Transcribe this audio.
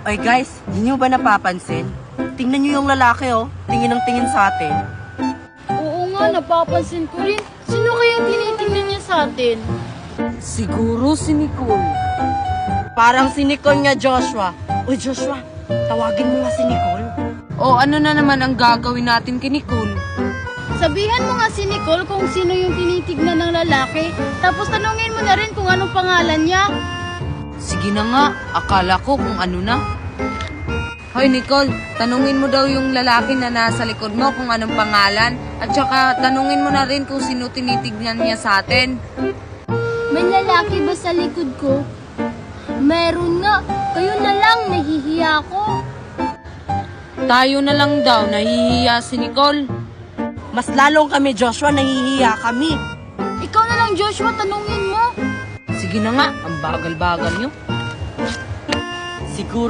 Oy guys, di nyo ba napapansin? Tingnan nyo yung lalaki oh, tingin ng tingin sa atin. Oo nga, napapansin ko rin. Sino kayang tinitingnan niya sa atin? Siguro si Nicole. Parang si Nicole nga, Joshua. Uy Joshua, tawagin mo nga si Nicole. O ano na naman ang gagawin natin kay Nicole? Sabihan mo nga si Nicole kung sino yung tinitignan ng lalaki. Tapos tanungin mo na rin kung anong pangalan niya. Sige na nga, akala ko kung ano na. Hoy Nicole, tanungin mo daw yung lalaki na nasa likod mo kung anong pangalan. At saka tanungin mo na rin kung sino tinitignan niya sa atin. May lalaki ba sa likod ko? Meron nga. Kayo na lang, nahihiya ako. Tayo na lang daw, nahihiya si Nicole. Mas lalong kami Joshua, nahihiya kami. Ikaw na lang, Joshua, tanungin mo. Sige na nga, ang bagal-bagal nyo. Siguro